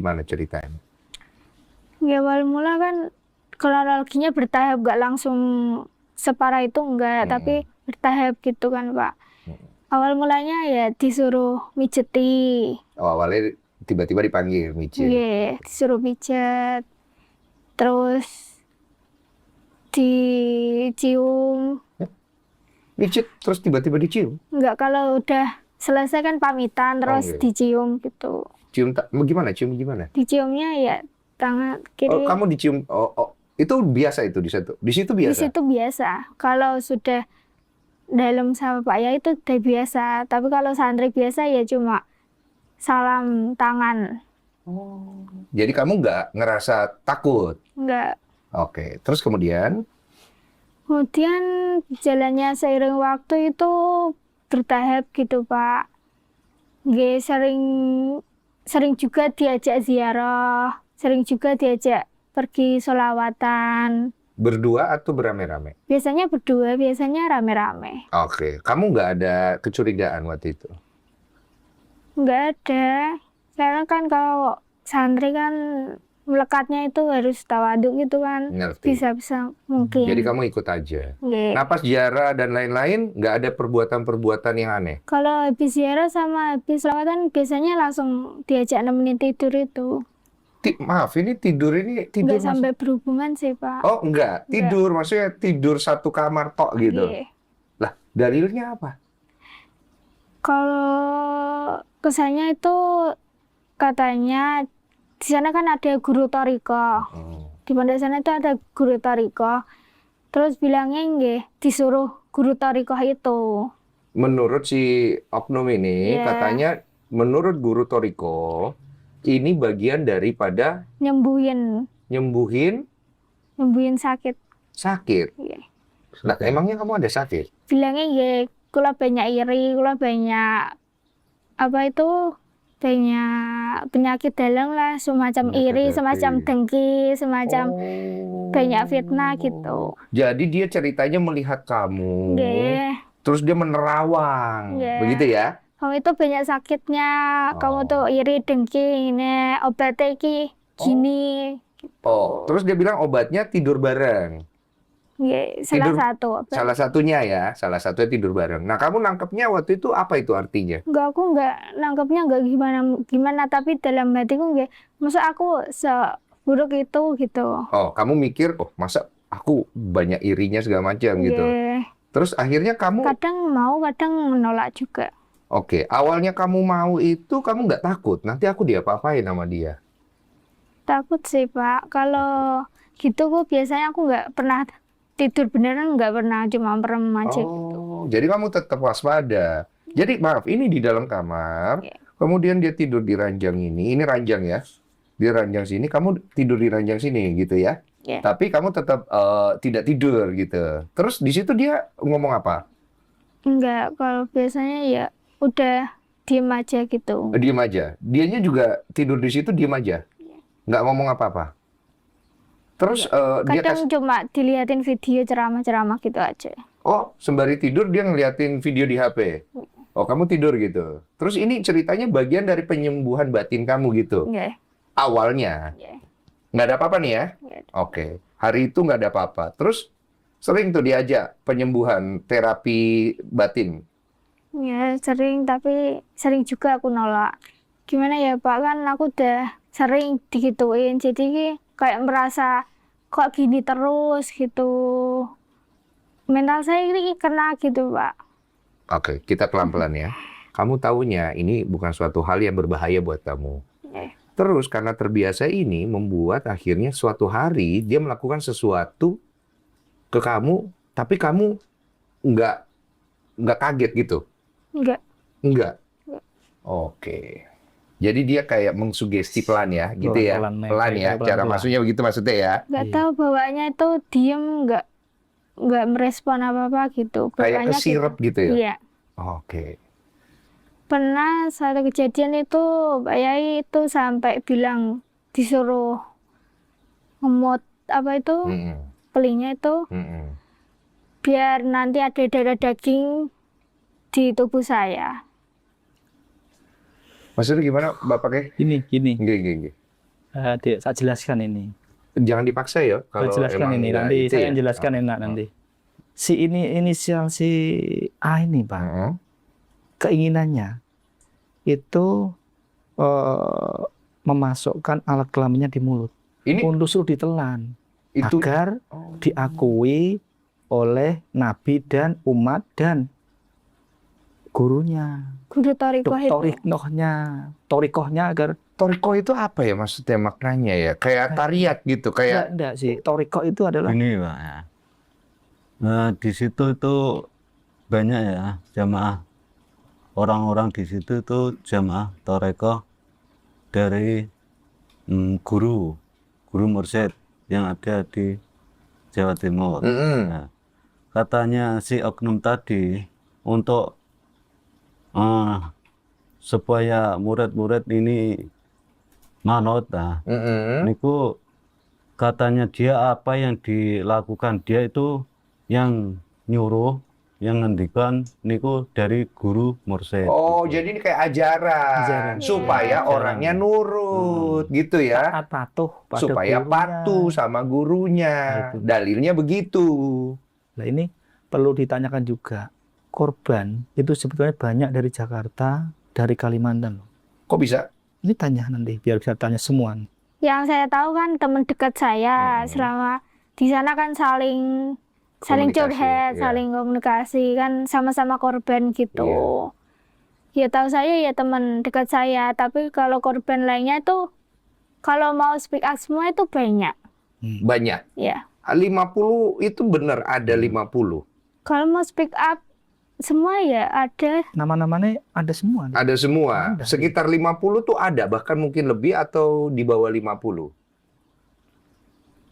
gimana ceritanya? Ya awal mula kan kronologinya bertahap, nggak langsung separah itu enggak, tapi bertahap gitu kan Pak. Awal mulanya ya disuruh mijeti, Oh, awalnya tiba-tiba dipanggil micin. iya, disuruh pijet, terus dicium. Micit terus tiba-tiba dicium. Enggak, kalau udah selesai kan pamitan, Oh, terus enggak. dicium gitu. Cium gimana? Cium gimana? Diciumnya ya tangan Oh, kiri. kamu dicium. Oh, itu biasa itu di situ. Di situ Di biasa. situ biasa. Kalau sudah dalam sama Pak Yai itu udah biasa. Tapi kalau santri biasa ya cuma salam tangan. Jadi kamu nggak ngerasa takut. Enggak. Oke. Terus kemudian, Kemudian jalannya seiring waktu itu bertahap gitu Pak. Nggih, sering juga diajak ziarah, sering juga diajak pergi sholawatan. berdua atau beramai-ramai? Biasanya berdua, biasanya rame-rame. Oke. Kamu nggak ada kecurigaan waktu itu? Nggak ada. Karena kan kalau santri kan melekatnya itu harus tawaduk gitu kan. Ngerti. Bisa-bisa mungkin. Jadi kamu ikut aja. Nggih. Nah, pas ziarah dan lain-lain, nggak ada perbuatan-perbuatan yang aneh? Kalau habis ziarah sama habis sholawatan biasanya langsung diajak nemenin tidur itu. Maaf, ini tidur Nggak sampai berhubungan sih Pak. Oh, enggak. Tidur, maksudnya tidur satu kamar tok gitu. Nggih. Lah, dalilnya apa? Kalau kesannya itu katanya di sana kan ada guru toriko. Di pondok sana itu ada guru toriko. Terus bilangnya nggih disuruh guru toriko itu. Menurut si oknum ini, Iya. katanya menurut guru Toriko, ini bagian daripada Nyembuhin sakit. sakit. Iya. Nah, emangnya kamu ada sakit? Bilangnya nggih kula banyak iri, kula banyak apa itu banyak penyakit dalam lah, semacam Penyakit iri, hati. semacam dengki, semacam banyak fitnah gitu. Jadi dia ceritanya melihat kamu, Nggih. terus dia menerawang, Nggih. begitu ya? Kamu itu banyak sakitnya, kamu tuh iri, dengki, ini obatnya iki gini. Oh, terus dia bilang obatnya tidur bareng. Nggih, salah Tidur- satu. Salah satunya ya, salah satunya tidur bareng. Nah, kamu nangkepnya waktu itu apa itu artinya? Enggak, aku enggak nangkepnya enggak gimana, tapi dalam hatiku enggak, masa aku seburuk itu gitu. Oh, kamu mikir, oh masa aku banyak irinya segala macam gitu. Nggih. Terus akhirnya kamu, Kadang mau, kadang menolak juga. oke, awalnya kamu mau itu kamu nggak takut, nanti aku diapa-apain sama dia. Takut sih Pak, kalau gitu kok biasanya aku enggak pernah tidur beneran, enggak pernah, cuma merem aja gitu. Oh, jadi kamu tetap waspada. Jadi maaf, ini di dalam kamar, Iya. kemudian dia tidur di ranjang ini ranjang ya, di ranjang sini, kamu tidur di ranjang sini gitu ya. Iya. Tapi kamu tetap tidak tidur gitu. Terus di situ dia ngomong apa? Enggak, kalau biasanya ya udah diem aja gitu. Diem aja. Dianya juga tidur di situ diem aja, nggak ngomong apa-apa. Terus dia Kadang cuma diliatin video ceramah-ceramah gitu aja. oh, sembari tidur dia ngeliatin video di HP. Oh, kamu tidur gitu. Terus ini ceritanya bagian dari penyembuhan batin kamu gitu. Enggak. Awalnya. Iya. Nggak ada apa-apa nih ya? Nggak ada. Oke. Hari itu nggak ada apa-apa. Terus sering tuh diajak penyembuhan terapi batin. Ya sering, tapi sering juga aku nolak. Gimana ya Pak, kan aku udah sering digituin, jadi kayak merasa kok gini terus gitu. Mental saya ini kena gitu Pak. Oke, kita pelan-pelan ya. Kamu tahunya ini bukan suatu hal yang berbahaya buat kamu. Ya. Terus karena terbiasa ini membuat akhirnya suatu hari dia melakukan sesuatu ke kamu, tapi kamu nggak kaget gitu. Enggak. Enggak. Oke. Jadi dia kayak mengsugesti pelan ya, gitu ya. Pelan ya. Cara maksudnya begitu maksudnya ya. Enggak tahu bawaannya itu diem, enggak merespon apa-apa gitu. Kayak Bawaannya kesirep gitu ya. Iya. Oke. Pernah satu kejadian itu Pak Yai itu sampai bilang disuruh ngemot apa itu Mm-mm. pelingnya itu Mm-mm. biar nanti ada darah daging di tubuh saya. Maksudnya gimana Bapaknya? Gini. Gini. Saya jelaskan ini. Jangan dipaksa ya Saya kalau jelaskan emang ini nggak nanti itu saya ya. jelaskan enak nanti. Si ini inisial si A ini Pak, Heeh. keinginannya itu memasukkan alat kelaminnya di mulut Ini untuk suruh ditelan itu agar Oh. diakui oleh Nabi dan umat dan gurunya, Guru Torikoh itu. torikohnya agar Toriko itu apa ya maksudnya maknanya ya? Kayak tariat gitu, kayak enggak sih, torikoh itu adalah Ini Pak ya. Nah, di situ itu banyak ya jamaah orang-orang di situ itu jamaah Torekoh dari guru mursyid yang ada di Jawa Timur. Mm-mm. Nah, katanya si oknum tadi untuk supaya murid-murid ini manut, nah, Mm-mm. niku katanya dia apa yang dilakukan dia itu yang nyuruh, yang ngendikan niku dari guru mursyid. Oh, gitu. jadi ini kayak ajaran, Ajaran. supaya Ajaran. orangnya nurut gitu ya. taat patuh pada Supaya gurunya. patuh sama gurunya. Nah, itu. Dalilnya begitu. Nah, ini perlu ditanyakan juga. Korban itu sebetulnya banyak dari Jakarta, dari Kalimantan. Kok bisa? Ini tanya nanti biar bisa tanya semua. Yang saya tahu kan teman dekat saya selama di sana kan saling Komunikasi, curhat, iya. saling komunikasi kan sama-sama korban gitu. Ya tahu saya ya teman dekat saya, tapi kalau korban lainnya itu kalau mau speak up semua itu banyak. Banyak. Ya. 50 itu benar ada 50. Kalau mau speak up semua ya ada. Nama-namanya ada semua. Ada semua. Ada. Sekitar 50 tuh ada, bahkan mungkin lebih atau di bawah 50.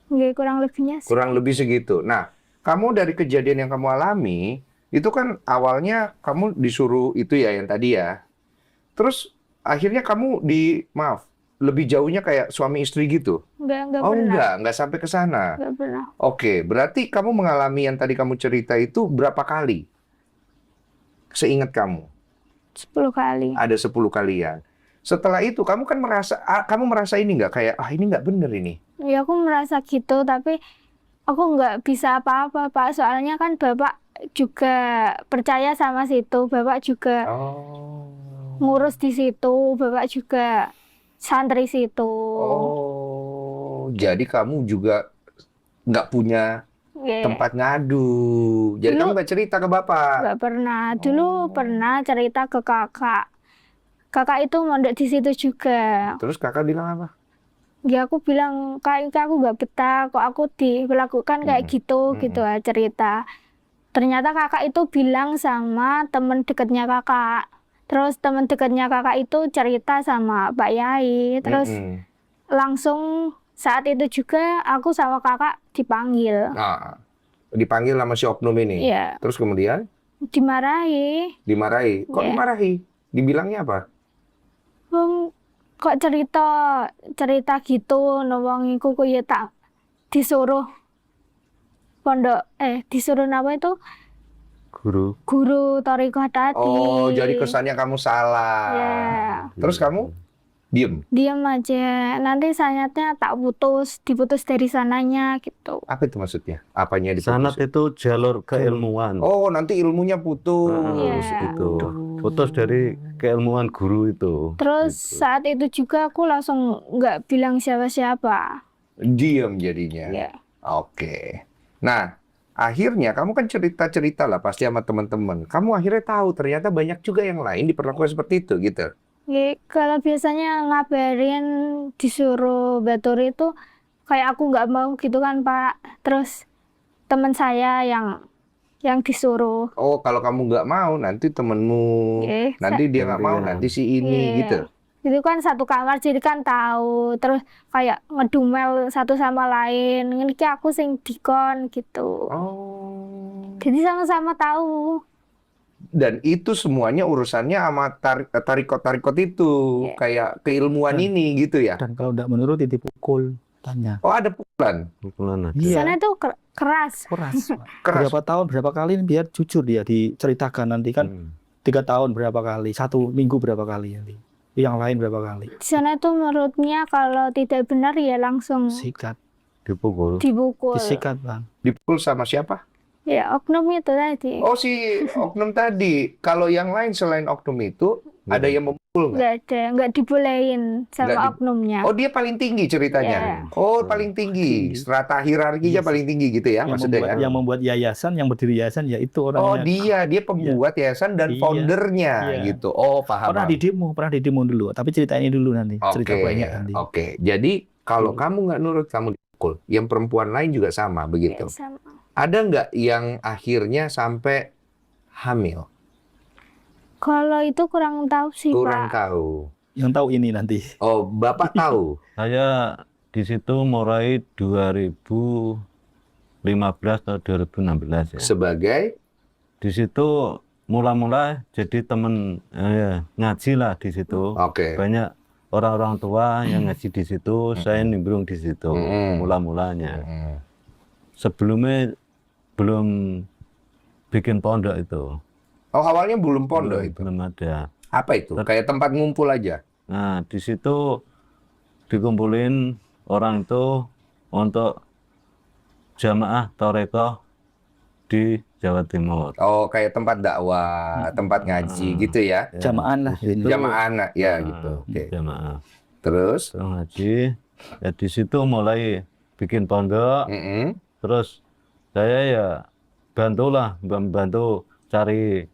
Nggak, kurang lebihnya sih. Kurang lebih segitu. Nah, kamu dari kejadian yang kamu alami, itu kan awalnya kamu disuruh itu ya yang tadi ya. Terus akhirnya kamu maaf, lebih jauhnya kayak suami istri gitu? Nggak Oh pernah. enggak sampai ke sana. Nggak pernah. Oke, berarti kamu mengalami yang tadi kamu cerita itu berapa kali? Seingat kamu, 10 kali. ada 10 kalian. Setelah itu kamu kan kamu merasa ini nggak kayak ini nggak bener ini. Ya aku merasa gitu, tapi aku nggak bisa apa-apa, Pak. Soalnya kan Bapak juga percaya sama situ, Bapak juga Oh. ngurus di situ, Bapak juga santri situ. Oh, jadi kamu juga nggak punya Ya, tempat ngadu. Jadi Dulu- kamu nggak cerita ke bapak. nggak pernah. Dulu pernah cerita ke kakak. Kakak itu mondok di situ juga. Terus kakak bilang apa? Ya aku bilang, Kak aku nggak betah, kok aku diperlakukan kayak gitu, gitu lah cerita. Ternyata kakak itu bilang sama temen dekatnya kakak. Terus temen dekatnya kakak itu cerita sama Pak Yai. Terus langsung saat itu juga aku sama kakak dipanggil. Nah, dipanggil sama si oknum ini. Iya, Terus kemudian dimarahi. dimarahi. Kok Iya. dimarahi? Dibilangnya apa? Kok cerita gitu, wong iku kok ya tak disuruh disuruh apa itu guru Torikoh tadi. Oh, jadi kesannya kamu salah. Ya, Terus kamu diem. diam aja. Nanti sanatnya tak diputus dari sananya gitu. Apa itu maksudnya? Apanya Sanat diputus? itu jalur keilmuan. Oh, nanti ilmunya putus. Iya. Itu putus dari keilmuan guru itu. Terus Gitu. saat itu juga aku langsung nggak bilang siapa-siapa. Diem jadinya. Ya. Oke. Nah, akhirnya kamu kan cerita-cerita lah pasti sama teman-teman. Kamu akhirnya tahu ternyata banyak juga yang lain diperlakukan seperti itu gitu. Ya, kalau biasanya ngabarin disuruh batur itu kayak aku nggak mau gitu kan Pak. Terus teman saya yang disuruh. Oh, kalau kamu nggak mau, nanti temenmu, nanti dia nggak mau, Gantian. nanti si ini Iya. gitu. Itu kan satu kamar jadi kan tahu. Terus kayak ngedumel satu sama lain. Ini aku sing dikon gitu. Oh. Jadi sama-sama tahu. Dan itu semuanya urusannya sama tarikot-tarikot itu, Iya. kayak keilmuan Dan- ini gitu ya. Dan kalau tidak menuruti dipukul, tanya. Oh, ada pukulan, Pukulan ada. Di Iya, sana tuh keras. keras. Pak. keras. Berapa tahun, berapa kali biar jujur dia diceritakan nanti kan 3 tahun berapa kali, 1 minggu berapa kali nanti. Yang lain berapa kali? Di sana tuh menurutnya kalau tidak benar ya langsung Sikat, dipukul. dibukul. disikat bang. Dipukul sama siapa? Ya oknum itu tadi. Oh, si oknum tadi. Kalau yang lain selain oknum itu, ada yang memukul nggak? Nggak ada, nggak dibolehin sama Nggak di- oknumnya. Oh, dia paling tinggi ceritanya. Iya. Oh, paling tinggi. Tinggi. Strata hierarkinya Yes. paling tinggi gitu ya, maksudnya ya. Yang membuat yayasan, yang berdiri yayasan ya itu Oh, orangnya. dia pembuat yayasan dan Iya. foundernya Iya. gitu. Oh, paham. Pernah di demo dulu. Tapi cerita ini dulu nanti. Cerita Oke, banyak nanti. oke. Jadi kalau Tuh. kamu nggak nurut, kamu dipukul. Yang perempuan lain juga sama begitu. Ya, sama. Ada nggak yang akhirnya sampai hamil? Kalau itu kurang tahu sih Kurang Pak. tahu. Yang tahu ini nanti. Oh, Bapak tahu. Saya di situ mulai 2015 atau 2016 ya. Sebagai Di situ mula-mula jadi temen ngaji lah di situ. oke. Banyak orang-orang tua yang ngaji di situ, saya nimbrung di situ Mm-mm. mula-mulanya. Mm. Sebelumnya belum bikin pondok itu. Oh, awalnya belum pondok belum, itu. belum ada. Apa itu? Kayak tempat ngumpul aja. Nah, di situ dikumpulin orang itu untuk jamaah Torekoh di Jawa Timur. Oh, kayak tempat dakwah, tempat ngaji gitu ya. Ya, Jamaan lah. di situ, Jamaah anak ya nah, gitu. Oke. Jamaah. Terus? Terus ngaji. Ya di situ mulai bikin pondok. Mm-mm. Terus saya ya bantulah, membantu cari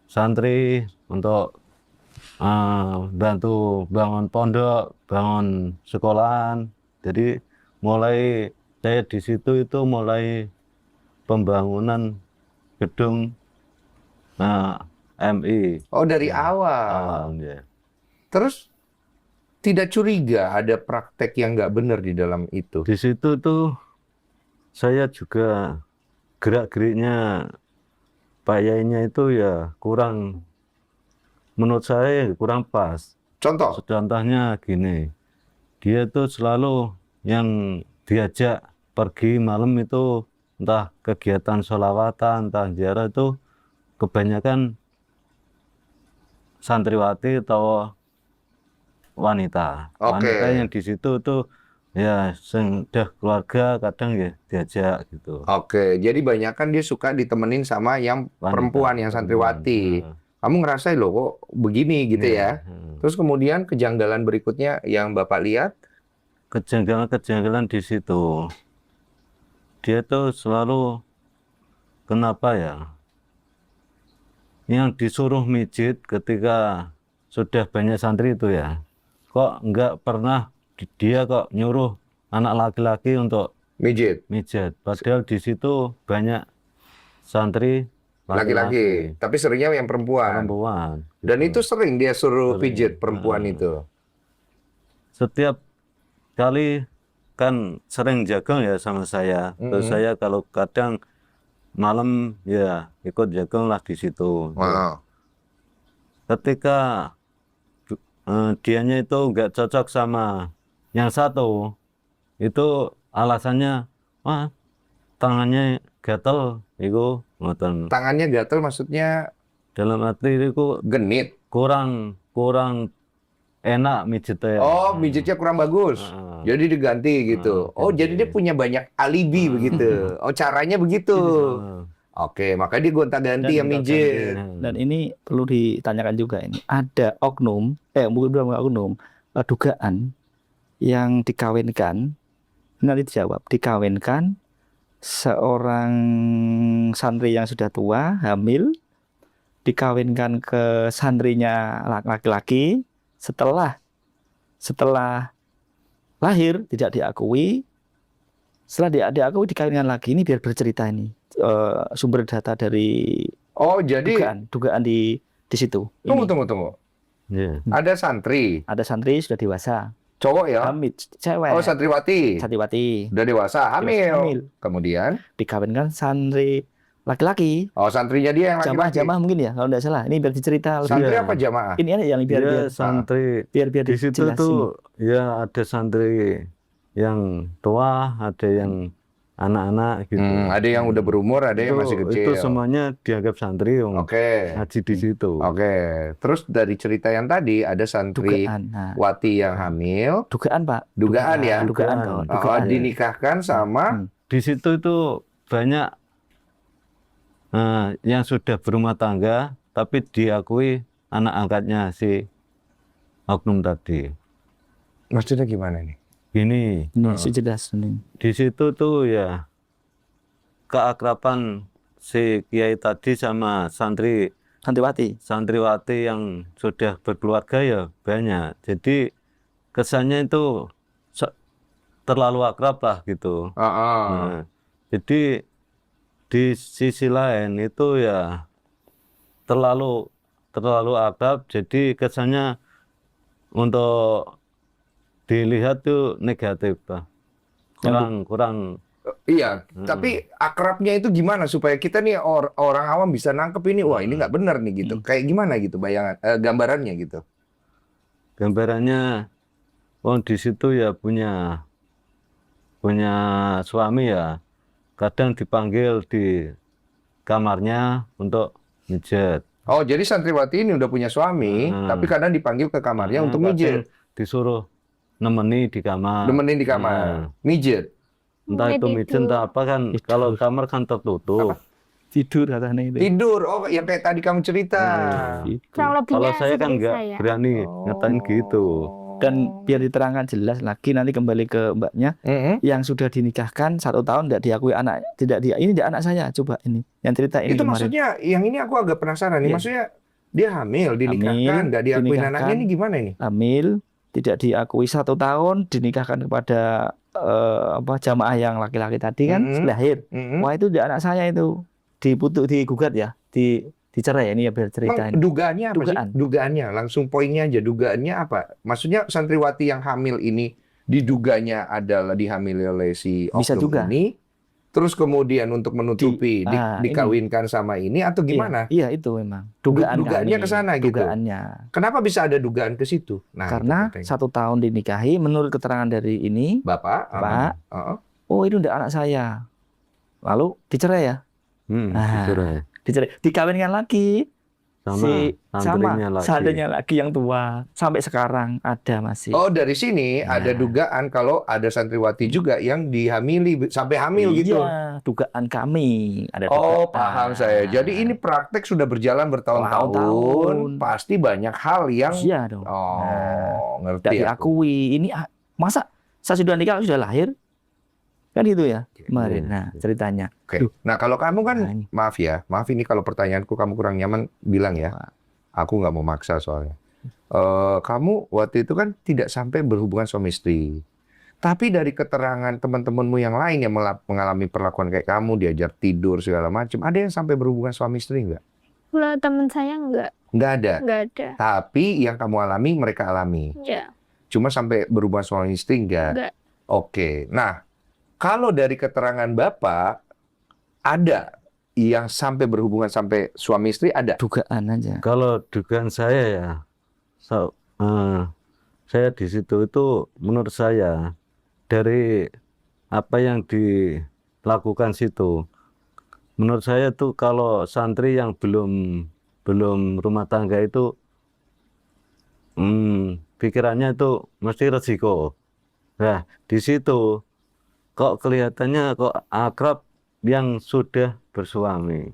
santri untuk bantu bangun pondok, bangun sekolahan. Jadi mulai saya di situ itu mulai pembangunan gedung MI Oh, dari Ya, awal. awalnya. Terus tidak curiga ada praktek yang nggak benar di dalam itu. Di situ tuh saya juga gerak-geriknya Pak Yainya itu ya kurang, menurut saya kurang pas. Contoh, Contohnya gini, dia tuh selalu yang diajak pergi malam itu entah kegiatan sholawatan, entah ziarah itu kebanyakan santriwati atau wanita. Oke. Wanita yang di situ tuh ya sudah keluarga kadang ya diajak gitu. oke. Jadi banyak kan dia suka ditemenin sama yang Wanita, perempuan, yang santriwati. Nah, Kamu ngerasain loh kok begini gitu ya. Terus kemudian kejanggalan berikutnya yang Bapak lihat, Kejanggalan-kejanggalan di situ. Dia tuh selalu kenapa ya? Yang disuruh mijit ketika sudah banyak santri itu ya. Kok enggak pernah dia kok nyuruh anak laki-laki untuk mijit mijat. Padahal di situ banyak santri laki-laki, tapi seringnya yang perempuan. perempuan. Dan itu sering dia suruh Sering. pijit perempuan itu. Setiap kali kan sering jagang ya sama saya. Terus Mhm. saya kalau kadang malam ya ikut jagang lah di situ. Wow. Ketika dianya itu nggak cocok sama yang satu, itu alasannya, wah tangannya gatel, itu ngoten. Tangannya gatel maksudnya Dalam arti itu genit. kurang enak mijetnya. Oh, mijitnya kurang bagus. Heeh. Jadi diganti gitu. Oh, ganti. jadi dia punya banyak alibi begitu. Oh, caranya begitu. Heeh. Oke, makanya dia gonta-ganti yang mijit. Dan ini perlu ditanyakan juga ini. Ada oknum, bukan oknum, dugaan yang dikawinkan, nanti dijawab, dikawinkan seorang santri yang sudah tua, hamil, dikawinkan ke santrinya laki-laki, setelah lahir tidak diakui, setelah diakui dikawinkan lagi. Ini biar bercerita ini. Sumber data dari Oh, jadi dugaan di situ. tunggu. Ini. Iya. Ada santri, Ada santri sudah dewasa, cowok ya? hamil, cewek, Oh, santriwati. santriwati, Udah dewasa, hamil. hamil. Kemudian, Dikawinkan santri laki-laki, oh santrinya dia yang laki-laki. jamaah mungkin ya kalau tidak salah. Ini biar dicerita lebih. Santri Iya. apa jamaah? Ini ada yang biar Dia santri biar di situ dijelasin. tuh ya ada santri yang tua, ada yang anak-anak gitu. Ada yang udah berumur, ada yang masih kecil. Itu semuanya dianggap santri yang Oke. ngaji di situ. Oke. Terus dari cerita yang tadi ada santri Dugaan. Nah, wati yang hamil, dugaan Pak. Dugaan ya? Dugaan. Dugaan. Dugaan. dinikahkan sama Di situ itu banyak yang sudah berumah tangga tapi diakui anak angkatnya si oknum tadi. maksudnya gimana nih? Gini, Ini sejelas ini. di situ tuh ya keakraban si kiai tadi sama Santriwati. santriwati yang sudah berkeluarga ya banyak. Jadi kesannya itu terlalu akrab lah gitu. Nah, jadi di sisi lain itu ya terlalu akrab. Jadi kesannya untuk dilihat tuh negatif lah. Kurang. Iya, tapi akrabnya itu gimana supaya kita nih orang awam bisa nangkep ini, wah ini nggak benar nih gitu. Kayak gimana gitu bayangan, gambarannya gitu. Gambarannya, di situ ya punya suami ya. Kadang dipanggil di kamarnya untuk mijet. Oh, jadi santriwati ini udah punya suami, tapi kadang dipanggil ke kamarnya untuk Kadang mijet, disuruh nemeni di kamar. nemenin di kamar, mijet. Entah itu mijet entah apa kan, kalau kamar kan tertutup. Tidur katanya itu. Tidur, oh yang kayak tadi kamu cerita. Gitu. Kurang lebihnya Kalau saya kan seperti nggak saya. berani ngatain gitu. Dan biar diterangkan jelas lagi nanti kembali ke mbaknya yang sudah dinikahkan 1 tahun tidak diakui anak, ini tidak anak saya, coba ini yang cerita ini Itu kemarin. maksudnya, yang ini aku agak penasaran nih. Iya. Maksudnya dia hamil, dinikahkan, nggak diakuin dinikahkan. anaknya ini gimana ini? Hamil, tidak diakui 1 tahun, dinikahkan kepada jamaah yang laki-laki tadi kan, lahir. Wah itu tidak anak saya itu, digugat ya, dicerai ini ya biar cerita Emang ini. dugaannya apa Dugaan. sih? Dugaannya, langsung poinnya aja. Dugaannya apa? Maksudnya santriwati yang hamil ini diduganya adalah dihamili oleh si Bisa oknum juga. ini, terus kemudian untuk menutupi dikawinkan sama ini atau gimana? Iya itu memang. Dugaannya ke sana gitu. Dugaannya. Kenapa bisa ada dugaan ke situ? Nah, Karena itu penting. 1 tahun dinikahi, menurut keterangan dari ini, Bapak, Pak, oh itu tidak anak saya. Lalu dicerai ya? Dicerai. Dikawinkan lagi Sama santrinya lagi yang tua. Sampai sekarang ada masih. Oh, dari sini ada dugaan kalau ada santriwati juga yang dihamili sampai hamil gitu. Iya, dugaan kami. Ada Oh, dugaan. paham saya. Jadi ini praktek sudah berjalan bertahun-tahun. Tahun-tahun. Pasti banyak hal yang Iya dong. ngerti Tidak aku. diakui. Ini masa saya sudah nikah sudah lahir? Kan itu ya kemarin. Nah, ceritanya. Oke. Nah, kalau kamu kan, Nah, ini. maaf ini kalau pertanyaanku kamu kurang nyaman, bilang ya. Aku nggak mau maksa soalnya. Kamu waktu itu kan tidak sampai berhubungan suami istri. Tapi dari keterangan teman-temanmu yang lain yang mengalami perlakuan kayak kamu, diajar tidur segala macam, ada yang sampai berhubungan suami istri nggak? Kalau teman saya Nggak ada. nggak ada. Tapi yang kamu alami, mereka alami. Ya, Cuma sampai berhubungan suami istri nggak? nggak. Oke. Nah, kalau dari keterangan Bapak, ada yang sampai berhubungan sampai suami istri, ada? Dugaan aja. Kalau dugaan saya ya, saya di situ itu menurut saya dari apa yang dilakukan situ, menurut saya tuh kalau santri yang belum rumah tangga itu pikirannya itu mesti resiko. Nah, di situ kok kelihatannya kok akrab yang sudah bersuami.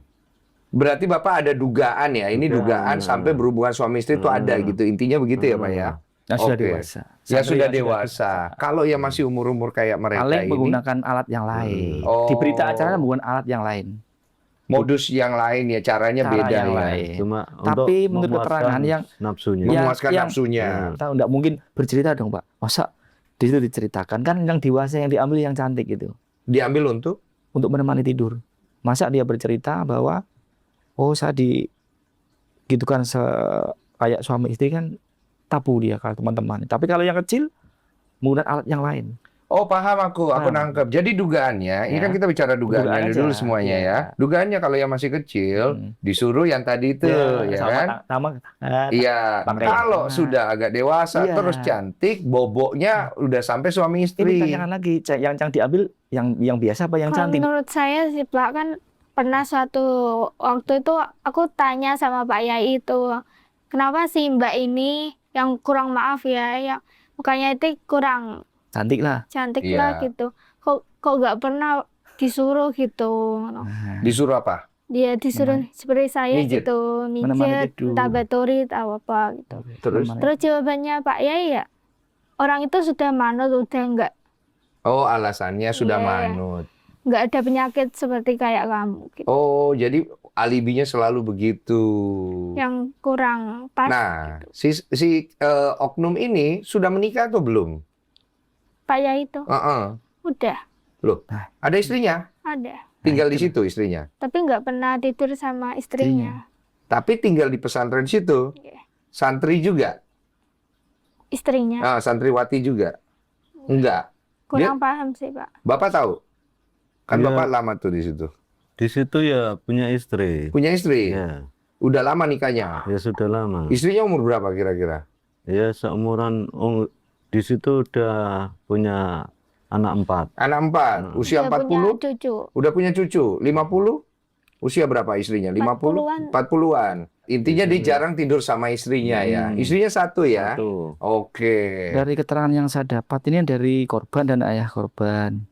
Berarti Bapak ada dugaan ya? Ini dugaan sampai berhubungan suami istri itu ada gitu. Intinya begitu ya Pak ya? Yang sudah Oke. dewasa. Ya Santri sudah yang dewasa. Kalau yang masih umur-umur kayak mereka Paling ini, menggunakan alat yang lain. Oh. Di berita acara menggunakan alat yang lain. modus yang lain ya, caranya Cara beda yang ya. lain. Cuma Tapi untuk menurut keterangan memuaskan yang nafsunya. Memuaskan yang- nafsunya. Tahu enggak mungkin bercerita dong, Pak. Masa di situ diceritakan kan yang dewasa yang diambil yang cantik gitu Diambil untuk untuk menemani tidur. Masa dia bercerita bahwa saya gitu kan kayak suami istri kan tabu dia kalau teman-teman. Tapi kalau yang kecil menggunakan alat yang lain. Oh, paham aku Paham. nangkep. Jadi dugaannya, ini Ya. kan kita bicara dugaannya Dugaan dulu aja. semuanya Iya. ya. Dugaannya kalau yang masih kecil disuruh yang tadi itu, ya sama kan? sama Iya. pakai Kalau yang sudah agak dewasa Iya. terus cantik, boboknya udah sampai suami ini istri. tanyakan lagi, yang diambil yang biasa apa yang Kalau cantik? menurut saya sih Pak, kan pernah suatu waktu itu aku tanya sama Pak Yai itu, kenapa sih Mbak ini yang kurang maaf ya, yang mukanya itu kurang Cantik lah. cantik Iya. lah gitu. Kok nggak pernah disuruh gitu. Nah, Disuruh apa? Dia disuruh seperti saya Mijit. gitu, Menemani mijet, tidur. entah baturi, atau apa gitu. Terus? Terus jawabannya Pak Yai ya, orang itu sudah manut, udah Oh, alasannya sudah Iya. manut. nggak ada penyakit seperti kayak kamu gitu. Oh, jadi alibinya selalu begitu. Yang kurang pas. Nah, si oknum ini sudah menikah atau belum? Pak Yai itu Heeh. udah Loh, ada istrinya? ada, Tinggal di situ istrinya. tapi nggak pernah tidur sama istrinya. Tapi tinggal di pesantren situ. Iya. Santri juga. Istrinya Santriwati juga. Enggak. kurang paham sih Pak. Bapak tahu? Kan Iya. Bapak lama tuh di situ. Di situ ya punya istri. Punya istri? Ya, Udah lama nikahnya? ya sudah lama. Istrinya umur berapa kira-kira? Ya seumuran di situ udah punya anak 4. Anak 4, usia Dia punya 40? cucu. Udah punya cucu, 50? Usia berapa istrinya? 50? 40-an. 40-an. Intinya dia jarang tidur sama istrinya ya. Istrinya satu ya? Satu. Oke. Dari keterangan yang saya dapat ini dari korban dan ayah korban.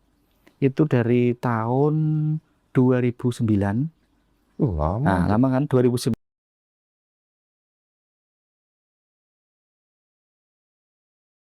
Itu dari tahun 2009. Lama. Nah, lama kan 2009